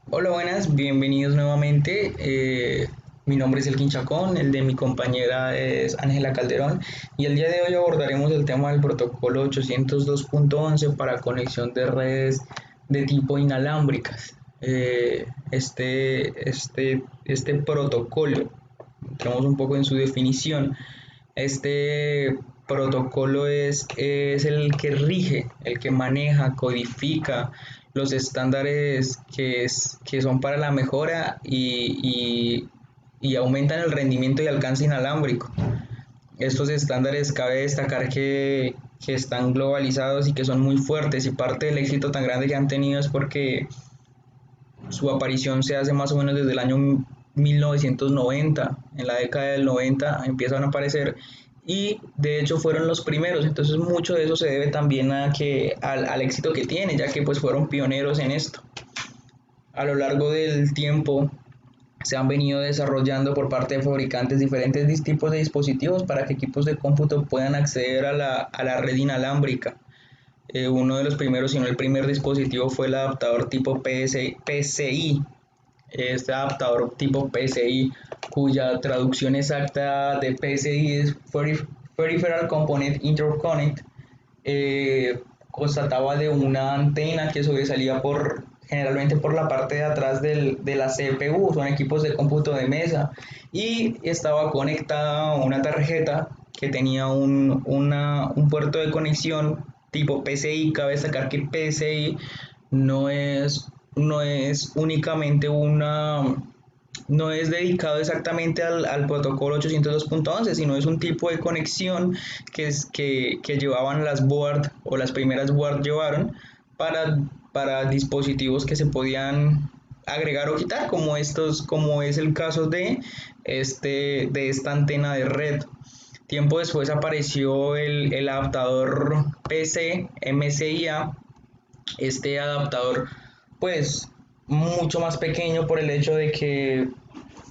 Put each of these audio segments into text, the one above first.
Hola, buenas, bienvenidos nuevamente. Mi nombre es Elkin Chacón, el de mi compañera es Ángela Calderón y el día de hoy abordaremos el tema del protocolo 802.11 para conexión de redes de tipo inalámbricas. Este protocolo, entramos un poco en su definición. Este protocolo es el que rige, el que maneja, codifica los estándares que son para la mejora y aumentan el rendimiento y alcance inalámbrico. Estos estándares cabe destacar que están globalizados y que son muy fuertes, y parte del éxito tan grande que han tenido es porque su aparición se hace más o menos desde el año 1990. En la década del 90 empiezan a aparecer y de hecho fueron los primeros. Entonces mucho de eso se debe también al éxito que tiene, ya que pues fueron pioneros en esto. A lo largo del tiempo se han venido desarrollando por parte de fabricantes diferentes tipos de dispositivos para que equipos de cómputo puedan acceder a la red inalámbrica. Uno de los primeros, si no el primer dispositivo, fue el adaptador tipo PCI. Este adaptador tipo PCI, cuya traducción exacta de PCI es Peripheral Component Interconnect, constataba de una antena que sobresalía generalmente por la parte de atrás de la CPU. Son equipos de cómputo de mesa, y estaba conectada a una tarjeta que tenía un puerto de conexión tipo PCI. Cabe destacar que PCI no es únicamente no es dedicado exactamente al protocolo 802.11, sino es un tipo de conexión que llevaban las board, o las primeras board llevaron para dispositivos que se podían agregar o quitar, como es el caso de esta antena de red. Tiempo después apareció el adaptador PC MCIA. Este adaptador, pues, mucho más pequeño por el hecho de que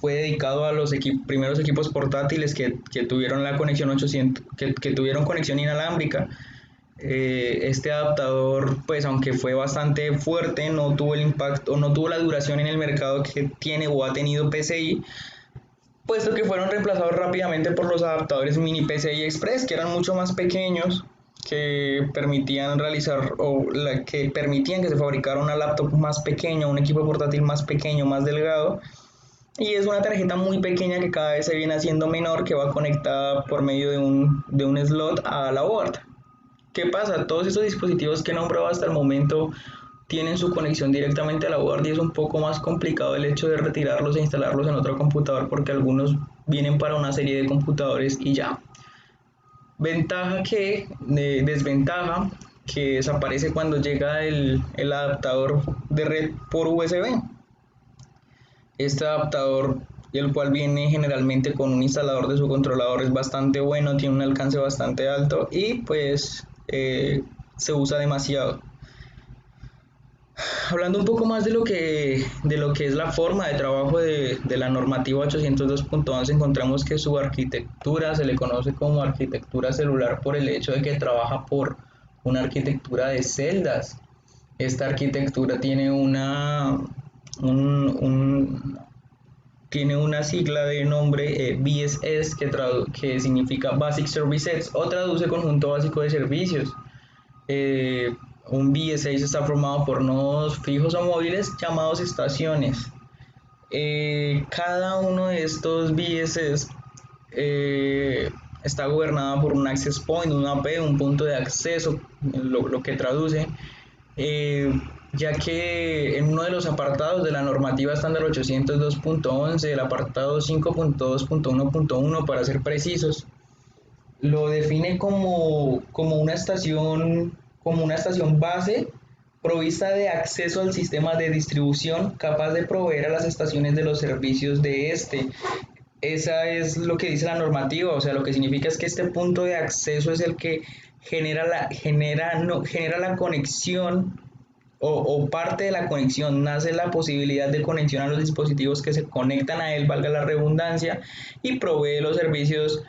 fue dedicado a los primeros equipos portátiles que tuvieron la conexión 800, que tuvieron conexión inalámbrica. Este adaptador, pues, aunque fue bastante fuerte, no tuvo el impacto, no tuvo la duración en el mercado que tiene o ha tenido PCI, puesto que fueron reemplazados rápidamente por los adaptadores mini PCI Express, que eran mucho más pequeños, que permitían que permitían que se fabricara una laptop más pequeña, un equipo portátil más pequeño, más delgado. Y es una tarjeta muy pequeña que cada vez se viene haciendo menor, que va conectada por medio de un slot a la board. ¿Qué pasa? Todos estos dispositivos que he nombrado hasta el momento tienen su conexión directamente a la board, y es un poco más complicado el hecho de retirarlos e instalarlos en otro computador, porque algunos vienen para una serie de computadores y ya. Desventaja que desaparece cuando llega el adaptador de red por USB. Este adaptador, el cual viene generalmente con un instalador de su controlador, es bastante bueno, tiene un alcance bastante alto y pues se usa demasiado. Hablando un poco más de lo que es la forma de trabajo de la normativa 802.11, encontramos que su arquitectura se le conoce como arquitectura celular por el hecho de que trabaja por una arquitectura de celdas. Esta arquitectura un- tiene una sigla de nombre BSS, que significa Basic Service Sets, o traduce conjunto básico de servicios. Eh, un BSS está formado por nodos fijos o móviles llamados estaciones. Cada uno de estos BSS está gobernado por un access point, un AP, un punto de acceso, lo que traduce, eh, ya que en uno de los apartados de la normativa estándar 802.11, el apartado 5.2.1.1 para ser precisos, lo define como una estación base provista de acceso al sistema de distribución, capaz de proveer a las estaciones de los servicios de este. Esa es lo que dice la normativa. O sea, lo que significa es que este punto de acceso es el que genera la conexión, o parte de la conexión. Nace la posibilidad de conexión a los dispositivos que se conectan a él, valga la redundancia, y provee los servicios,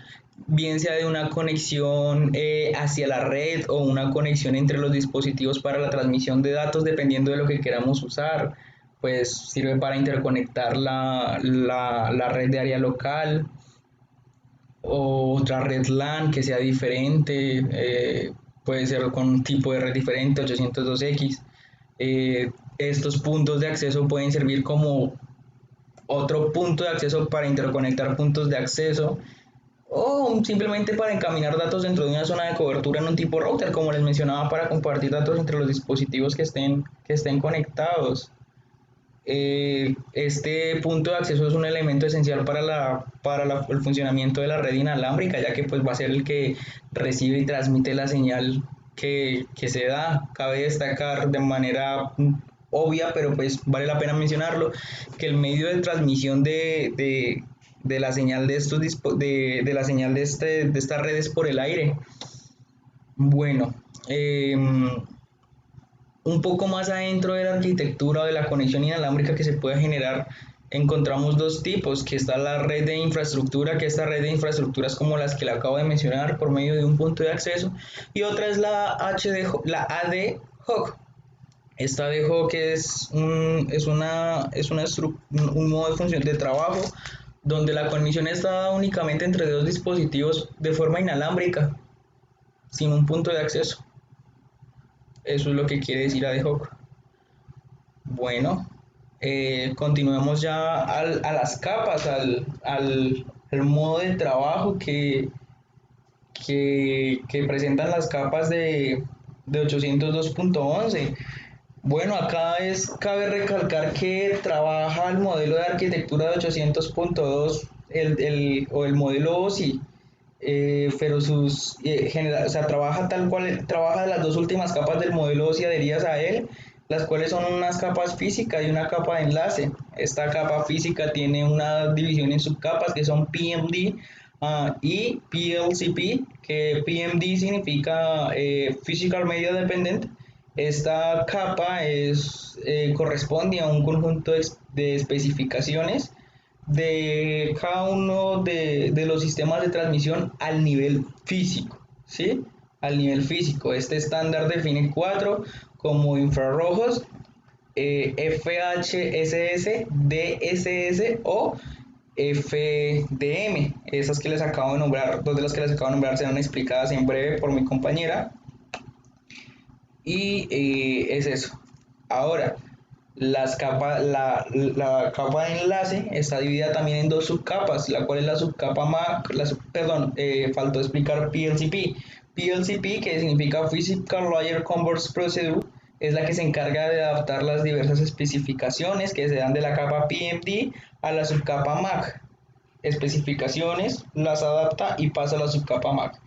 bien sea de una conexión hacia la red, o una conexión entre los dispositivos para la transmisión de datos, dependiendo de lo que queramos usar. pues sirve para interconectar la red de área local o otra red LAN que sea diferente, puede ser con un tipo de red diferente, 802X. Estos puntos de acceso pueden servir como otro punto de acceso para interconectar puntos de acceso o simplemente para encaminar datos dentro de una zona de cobertura en un tipo router, como les mencionaba, para compartir datos entre los dispositivos que estén conectados. Este punto de acceso es un elemento esencial el funcionamiento de la red inalámbrica, ya que pues, va a ser el que recibe y transmite la señal que se da. Cabe destacar de manera obvia, pero pues vale la pena mencionarlo, que el medio de transmisión de la señal de la señal de estas redes por el aire. Bueno, un poco más adentro de la arquitectura o de la conexión inalámbrica que se puede generar, encontramos dos tipos, que está la red de infraestructura, que esta red de infraestructuras como las que le acabo de mencionar por medio de un punto de acceso, y otra es la ad hoc. Esta ad hoc un modo de función de trabajo donde la conexión está dada únicamente entre dos dispositivos de forma inalámbrica, sin un punto de acceso. Eso es lo que quiere decir ad hoc. Bueno, continuemos ya a las capas, al modo de trabajo que presentan las capas de 802.11. Bueno, cabe recalcar que trabaja el modelo de arquitectura de 800.2 o el modelo OSI, pero o sea, trabaja tal cual, trabaja las dos últimas capas del modelo OSI adheridas a él, las cuales son unas capas físicas y una capa de enlace. Esta capa física tiene una división en subcapas que son PMD y PLCP, que PMD significa Physical Media Dependent. Esta capa corresponde a un conjunto de especificaciones de cada uno de los sistemas de transmisión al nivel físico, ¿sí? Al nivel físico. Este estándar define cuatro como infrarrojos, FHSS, DSS o FDM. Esas que les acabo de nombrar, dos de las que les acabo de nombrar serán explicadas en breve por mi compañera. Y es eso. Ahora, la capa de enlace está dividida también en dos subcapas, la cual es la subcapa MAC, perdón, faltó explicar PLCP. PLCP, que significa Physical Layer Convergence Procedure, es la que se encarga de adaptar las diversas especificaciones que se dan de la capa PMD a la subcapa MAC. Especificaciones, las adapta y pasa a la subcapa MAC.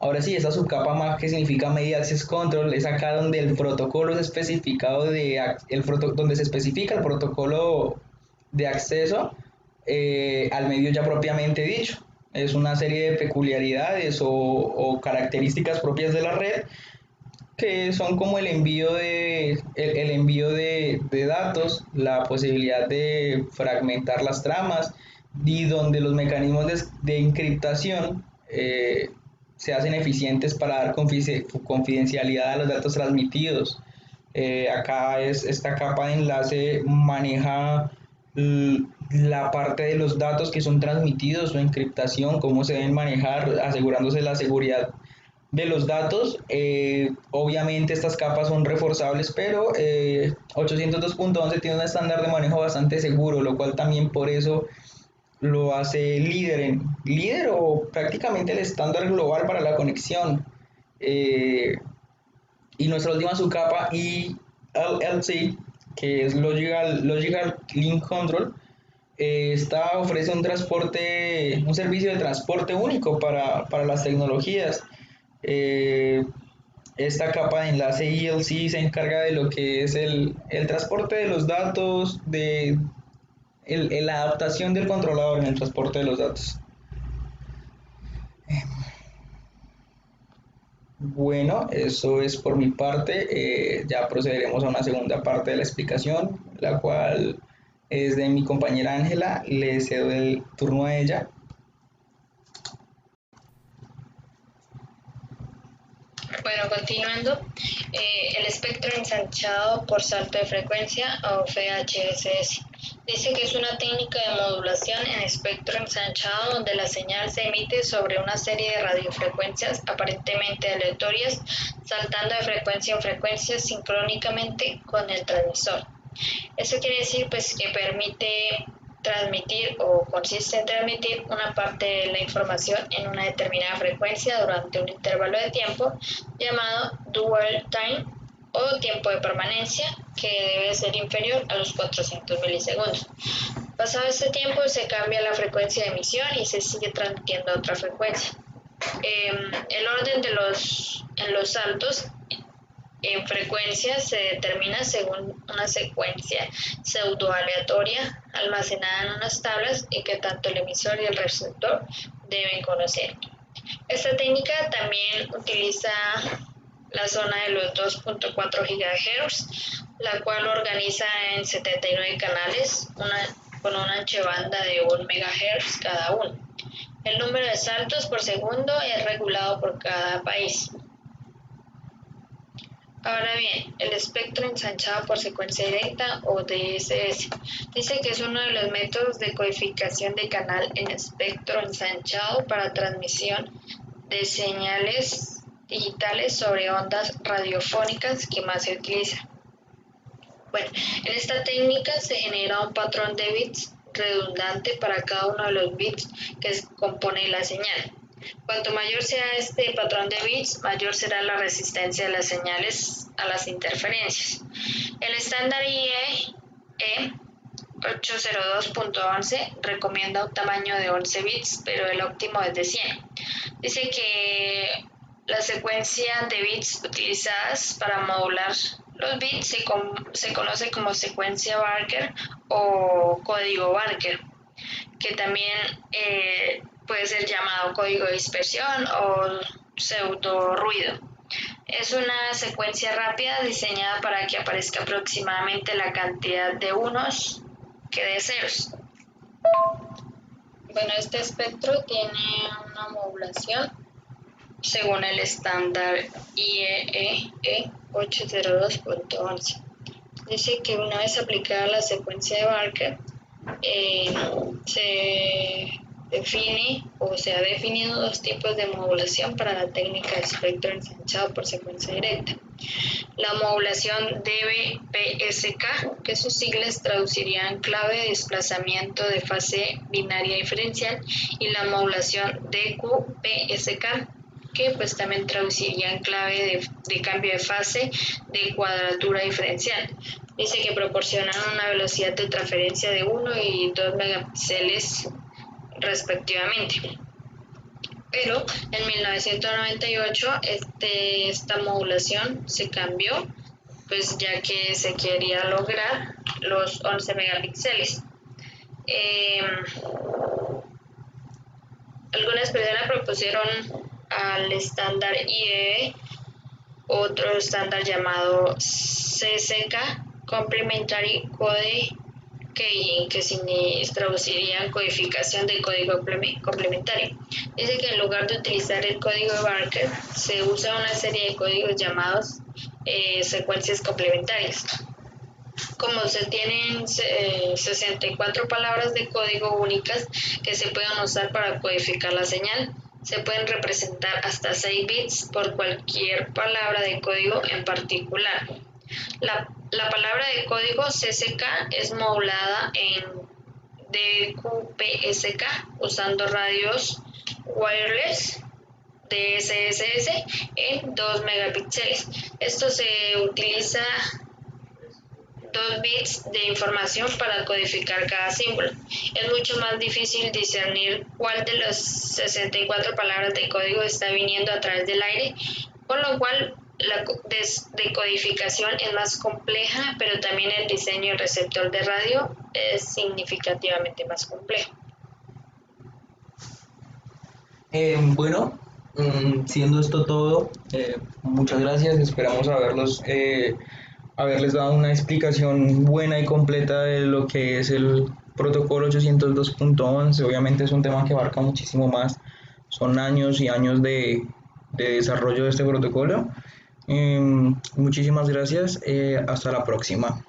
Ahora sí, esa subcapa MAC, que significa Media Access Control, es acá donde el protocolo es especificado donde se especifica el protocolo de acceso al medio ya propiamente dicho. Es una serie de peculiaridades o características propias de la red que son como el envío de datos, la posibilidad de fragmentar las tramas y donde los mecanismos de encriptación se hacen eficientes para dar confidencialidad a los datos transmitidos. Acá esta capa de enlace maneja la parte de los datos que son transmitidos, su encriptación, cómo se deben manejar, asegurándose la seguridad de los datos. Obviamente estas capas son reforzables, pero 802.11 tiene un estándar de manejo bastante seguro, lo cual también por eso lo hace líder o prácticamente el estándar global para la conexión. Y nuestra última subcapa, ELLC, que es Logical Link Control, esta ofrece un servicio de transporte único para las tecnologías. Eh, Esta capa de enlace ELC se encarga de lo que es el transporte de los datos, la adaptación del controlador en el transporte de los datos. Bueno, eso es por mi parte. Ya procederemos a una segunda parte de la explicación, la cual es de mi compañera Ángela. Le cedo el turno a ella. Pues Bueno, continuando, el espectro ensanchado por salto de frecuencia o FHSS. Dice que es una técnica de modulación en espectro ensanchado donde la señal se emite sobre una serie de radiofrecuencias aparentemente aleatorias, saltando de frecuencia en frecuencia sincrónicamente con el transmisor. Eso quiere decir pues que permite transmitir o consiste en transmitir una parte de la información en una determinada frecuencia durante un intervalo de tiempo llamado dwell time o tiempo de permanencia, que debe ser inferior a los 400 milisegundos. Pasado este tiempo se cambia la frecuencia de emisión y se sigue transmitiendo a otra frecuencia. El orden de los saltos en frecuencia se determina según una secuencia pseudo-aleatoria almacenada en unas tablas y que tanto el emisor y el receptor deben conocer. Esta técnica también utiliza la zona de los 2.4 GHz, la cual organiza en 79 canales con una ancha banda de 1 MHz cada uno. El número de saltos por segundo es regulado por cada país. Ahora bien, el espectro ensanchado por secuencia directa o DSS dice que es uno de los métodos de codificación de canal en espectro ensanchado para transmisión de señales digitales sobre ondas radiofónicas que más se utiliza. Bueno, en esta técnica se genera un patrón de bits redundante para cada uno de los bits que compone la señal. Cuanto mayor sea este patrón de bits, mayor será la resistencia de las señales a las interferencias. El estándar IEEE 802.11 recomienda un tamaño de 11 bits, pero el óptimo es de 100. Dice que la secuencia de bits utilizadas para modular los bits se conoce como secuencia Barker o código Barker, que también puede ser llamado código de dispersión o pseudo ruido. Es una secuencia rápida diseñada para que aparezca aproximadamente la cantidad de unos que de ceros. Bueno, este espectro tiene una modulación según el estándar IEEE 802.11. Dice que una vez aplicada la secuencia de Barker, se define o se ha definido dos tipos de modulación para la técnica de espectro ensanchado por secuencia directa. La modulación dBPSK, que sus siglas traducirían clave de desplazamiento de fase binaria diferencial, y la modulación dQPSK, que pues también traducirían clave de cambio de fase de cuadratura diferencial. Dice que proporcionan una velocidad de transferencia de 1 y 2 megapíxeles respectivamente. Pero en 1998 esta modulación se cambió, pues ya que se quería lograr los 11 megapíxeles. Algunas personas propusieron al estándar IEEE otro estándar llamado CCK, Complementary Code Keying, que traduciría codificación de código complementario. Dice que en lugar de utilizar el código de Barker, se usa una serie de códigos llamados secuencias complementarias. Como se tienen 64 palabras de código únicas que se pueden usar para codificar la señal, se pueden representar hasta 6 bits por cualquier palabra de código en particular. La palabra de código CCK es modulada en DQPSK usando radios wireless DSSS en 2 megapíxeles. Esto se utiliza 2 bits de información para codificar cada símbolo. Es mucho más difícil discernir cuál de las 64 palabras de código está viniendo a través del aire, con lo cual la decodificación es más compleja, pero también el diseño del receptor de radio es significativamente más complejo. Bueno, siendo esto todo, muchas gracias. Esperamos haberles dado una explicación buena y completa de lo que es el protocolo 802.11. Obviamente es un tema que abarca muchísimo más. Son años y años de de desarrollo de este protocolo. Muchísimas gracias, hasta la próxima.